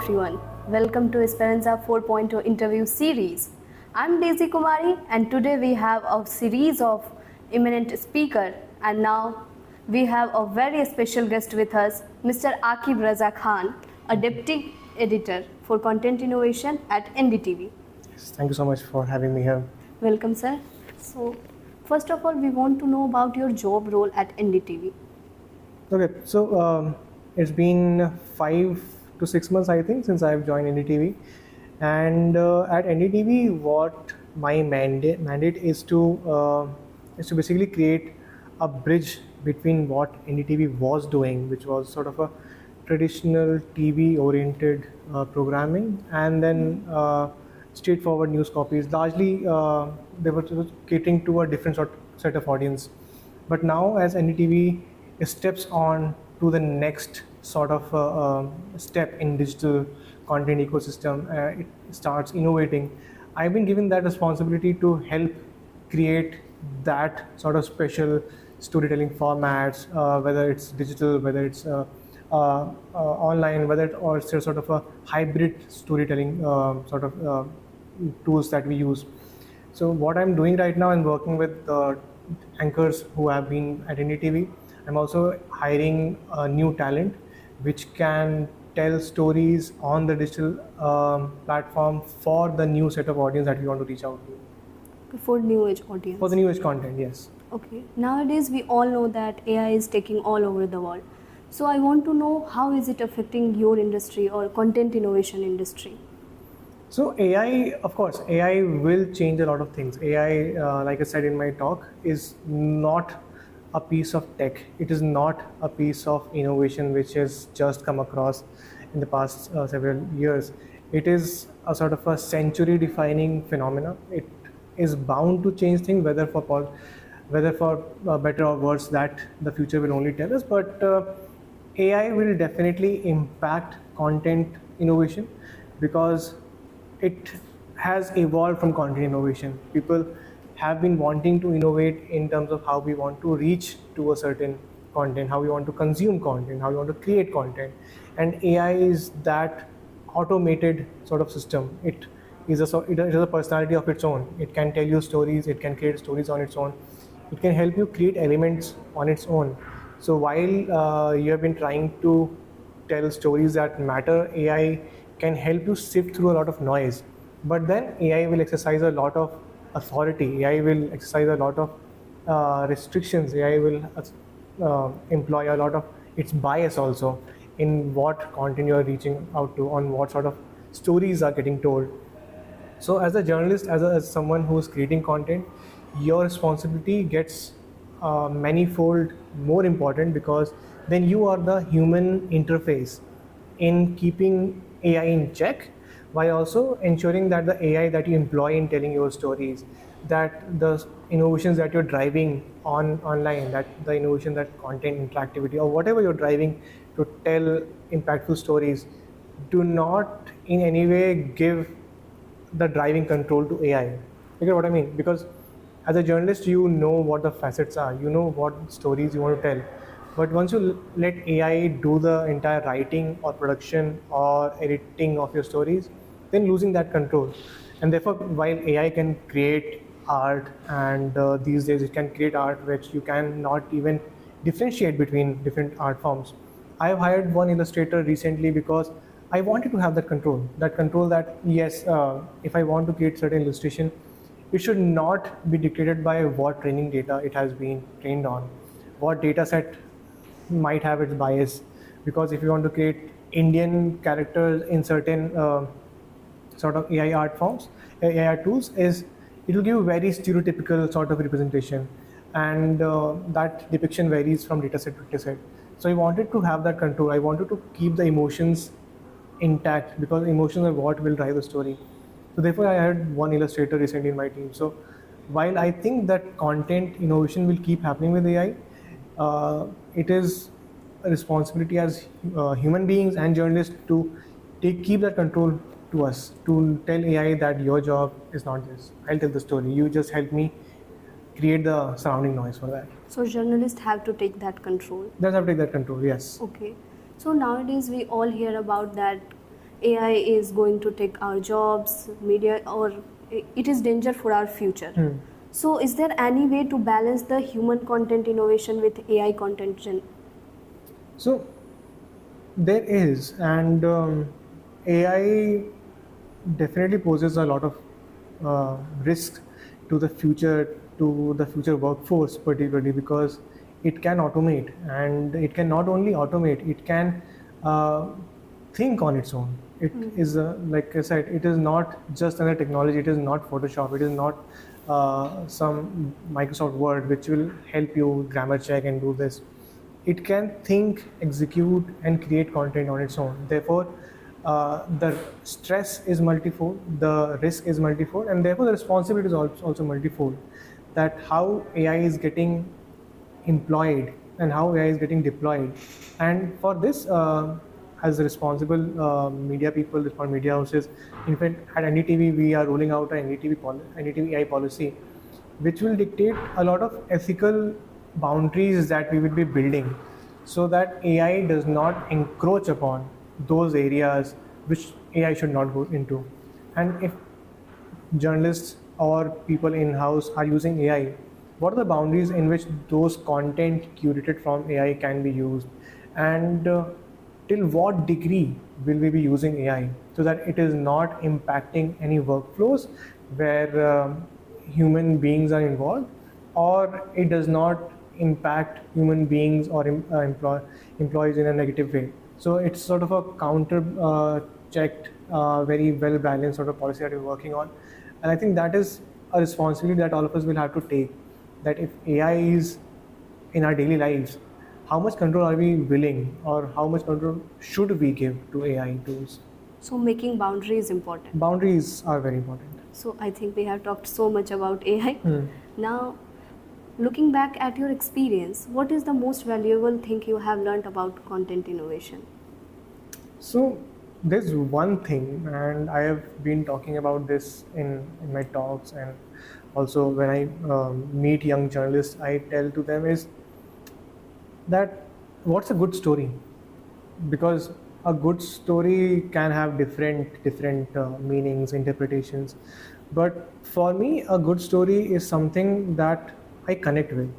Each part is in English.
everyone. Welcome to Esperanza 4.0 interview series. I'm Daisy Kumari and today we have a series of eminent speaker and now we have a very special guest with us, Mr. Aaqib Raza Khan, a deputy editor for content innovation at NDTV. Yes, thank you so much for having me here. Welcome, sir. So, first of all, we want to know about your job role at NDTV. Okay, so it's been 5 to 6 months, I think, since I've joined NDTV. And at NDTV, what my mandate is to basically create a bridge between what NDTV was doing, which was sort of a traditional TV-oriented programming, and then straightforward news copies. Largely, they were sort of catering to a different set of audience. But now, as NDTV steps on to the next sort of step in digital content ecosystem, it starts innovating. I've been given that responsibility to help create that sort of special storytelling formats, whether it's digital, whether it's online, whether it's sort of a hybrid storytelling sort of tools that we use. So what I'm doing right now, I'm working with anchors who have been at NDTV. I'm also hiring new talent which can tell stories on the digital platform for the new set of audience that we want to reach out to. For new age audience. For the new age content, yes. Okay. Nowadays, we all know that AI is taking all over the world. So I want to know how is it affecting your industry or content innovation industry? So AI, of course, AI will change a lot of things. AI, like I said in my talk, is not a piece of tech. It is not a piece of innovation which has just come across in the past several years. It is a sort of a century-defining phenomena. It is bound to change things, whether for better or worse, that the future will only tell us. But AI will definitely impact content innovation because it has evolved from content innovation. People have been wanting to innovate in terms of how we want to reach to a certain content, how we want to consume content, how we want to create content. And AI is that automated sort of system. It is a personality of its own. It can tell you stories, it can create stories on its own. It can help you create elements on its own. So while you have been trying to tell stories that matter, AI can help you sift through a lot of noise. But then AI will exercise a lot of authority. AI will exercise a lot of restrictions. AI will employ a lot of its bias also in what content you are reaching out to, on what sort of stories are getting told. So as a journalist, as someone who is creating content, your responsibility gets manifold more important because then you are the human interface in keeping AI in check, while also ensuring that the AI that you employ in telling your stories, that the innovations that you're driving online, that the innovation, that content interactivity or whatever you're driving to tell impactful stories, do not in any way give the driving control to AI. You get what I mean? Because as a journalist, you know what the facets are, you know what stories you want to tell. But once you let AI do the entire writing or production or editing of your stories, then losing that control. And therefore, while AI can create art, and these days it can create art which you can not even differentiate between different art forms. I have hired one illustrator recently because I wanted to have that control that yes, if I want to create certain illustration, it should not be dictated by what training data it has been trained on, what data set might have its bias. Because if you want to create Indian characters in certain sort of AI art forms, AI tools, it will give very stereotypical sort of representation, and that depiction varies from dataset to dataset. So I wanted to have that control. I wanted to keep the emotions intact because emotions are what will drive the story. So therefore, I had one illustrator recently in my team. So while I think that content innovation will keep happening with AI, it is a responsibility as human beings and journalists to keep that control to us, to tell AI that your job is not this. I'll tell the story. You just help me create the surrounding noise for that. So journalists have to take that control. They have to take that control, yes. Okay. So nowadays we all hear about that AI is going to take our jobs, media, or it is danger for our future. So is there any way to balance the human content innovation with AI content So there is, and AI definitely poses a lot of risk to the future workforce, particularly because it can automate, and it can not only automate, it can uh, think on its own. It is like I said, it is not just another technology. It is not Photoshop. It is not some Microsoft Word which will help you grammar check and do this. It can think, execute, and create content on its own. Therefore, the stress is multifold, the risk is multifold, and therefore the responsibility is also multifold. That how AI is getting employed and how AI is getting deployed. And for this, as responsible media people, responsible media houses, in fact, at NDTV, we are rolling out an NDTV AI policy, which will dictate a lot of ethical boundaries that we will be building so that AI does not encroach upon those areas which AI should not go into. And if journalists or people in-house are using AI, what are the boundaries in which those content curated from AI can be used? And till what degree will we be using AI so that it is not impacting any workflows where human beings are involved, or it does not impact human beings or employees in a negative way. So it's sort of a counter checked, very well balanced sort of policy that we're working on. And I think that is a responsibility that all of us will have to take. That if AI is in our daily lives, how much control are we willing, or how much control should we give to AI tools? So making boundaries is important. Boundaries are very important. So I think we have talked so much about AI. Now, looking back at your experience, what is the most valuable thing you have learned about content innovation? So there's one thing, and I have been talking about this in my talks, and also when I meet young journalists, I tell to them is that what's a good story? Because a good story can have different meanings, interpretations. But for me, a good story is something that I connect with.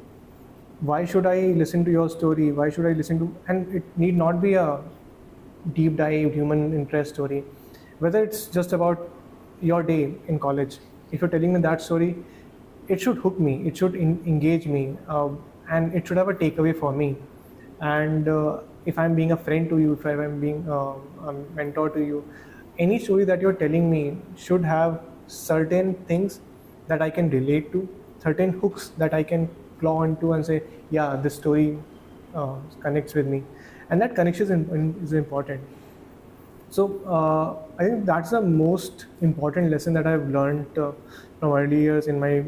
Why should I listen to your story? Why should I listen to? And it need not be a deep dive human interest story. Whether it's just about your day in college, if you're telling me that story, it should hook me. It should engage me, and it should have a takeaway for me. And if I'm being a friend to you, if I'm being a mentor to you, any story that you're telling me should have certain things that I can relate to, certain hooks that I can claw into and say, yeah, this story connects with me. And that connection is important. So I think that's the most important lesson that I've learned from early years in my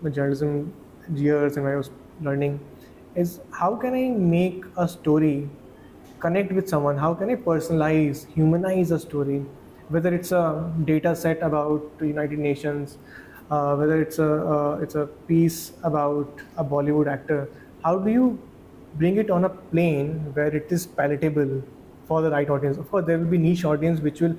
journalism years, and when I was learning, is how can I make a story connect with someone? How can I personalize, humanize a story? Whether it's a data set about the United Nations, whether it's a piece about a Bollywood actor, how do you bring it on a plane where it is palatable for the right audience? Of course, there will be niche audience which will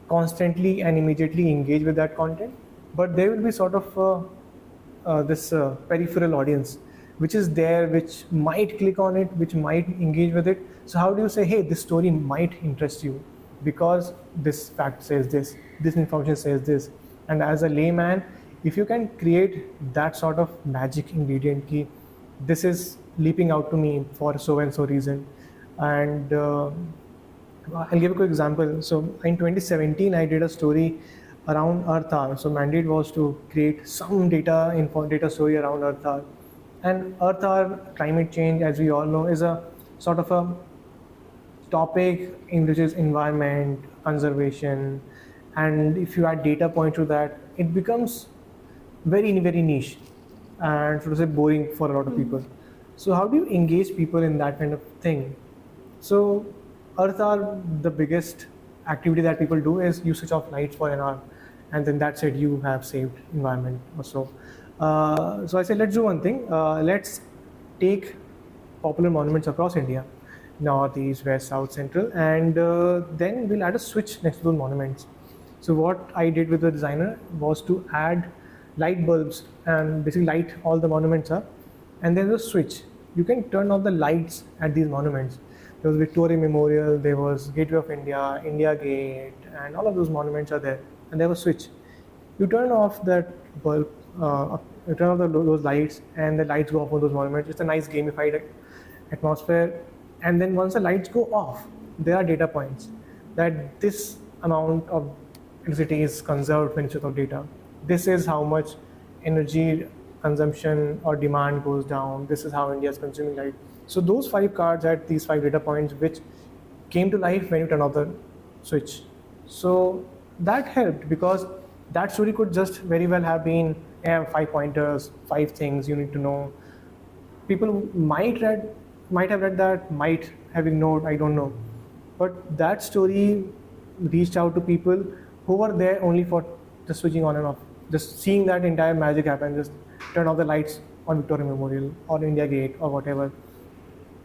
constantly and immediately engage with that content, but there will be sort of this peripheral audience which is there, which might click on it, which might engage with it. So how do you say, hey, this story might interest you because this fact says this information says this? And as a layman, if you can create that sort of magic ingredient key, this is leaping out to me for so and so reason. And I'll give a quick example. So in 2017, I did a story around Earth Hour. So mandate was to create some data story around Earth Hour. And Earth Hour, climate change, as we all know, is a sort of a topic in which is environment, conservation, and if you add data point to that, it becomes very, very niche and sort of say boring for a lot of people. So how do you engage people in that kind of thing? So Earth Hour, the biggest activity that people do is you switch off lights for an hour, and then that's it, you have saved environment or so. So I said, let's do one thing. Let's take popular monuments across India north, east, west, south, central, and then we'll add a switch next to those monuments. So what I did with the designer was to add light bulbs and basically light all the monuments up, and there's a switch. You can turn off the lights at these monuments. There was Victoria Memorial, there was Gateway of India, India Gate, and all of those monuments are there, and there was a switch. You turn off that bulb, you turn off those lights, and the lights go off on those monuments. It's a nice gamified atmosphere. And then once the lights go off, there are data points that this amount of electricity is conserved when it's without data. This is how much energy consumption or demand goes down. This is how India is consuming light. So those 5 cards had these 5 data points which came to life when you turn off the switch. So that helped, because that story could just very well have been 5 pointers, 5 things you need to know. People might have read that, might have ignored, I don't know. But that story reached out to people who were there only for just switching on and off, just seeing that entire magic happen, just turn off the lights on Victoria Memorial or India Gate or whatever.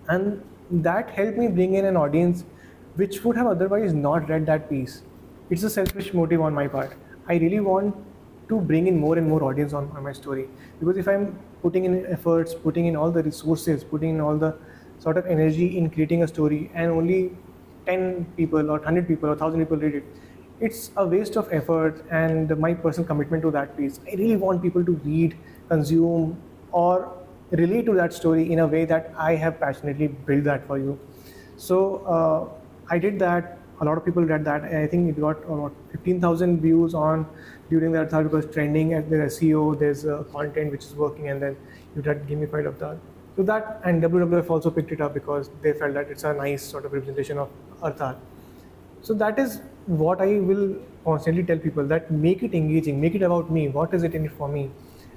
And that helped me bring in an audience which would have otherwise not read that piece. It's a selfish motive on my part. I really want to bring in more and more audience on my story, because if I'm putting in efforts, putting in all the resources, putting in all the sort of energy in creating a story, and only 10 people or 100 people or 1,000 people read it, it's a waste of effort and my personal commitment to that piece. I really want people to read, consume, or relate to that story in a way that I have passionately built that for you. So I did that. A lot of people read that, and I think it got about 15,000 views on during that thought, because trending at the SEO, there's content which is working, and then you get gamified of that. So that, and WWF also picked it up because they felt that it's a nice sort of representation of Arthat. So that is what I will constantly tell people, that make it engaging, make it about me. What is it in it for me?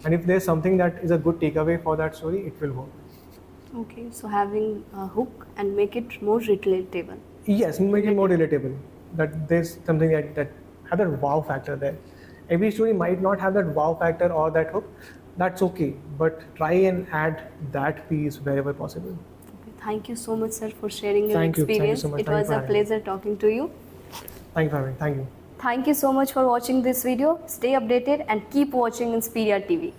And if there's something that is a good takeaway for that story, it will work. Okay, so having a hook and make it more relatable. Yes, make it more relatable. That there's something that have that wow factor there. Every story might not have that wow factor or that hook. That's okay, but try and add that piece wherever possible. Okay, thank you so much, sir, for sharing your Thank you experience. so much. It Thank you was for a having me. pleasure talking to you. Thank you for having me. Thank you. Thank you so much for watching this video. Stay updated and keep watching Inspiria TV.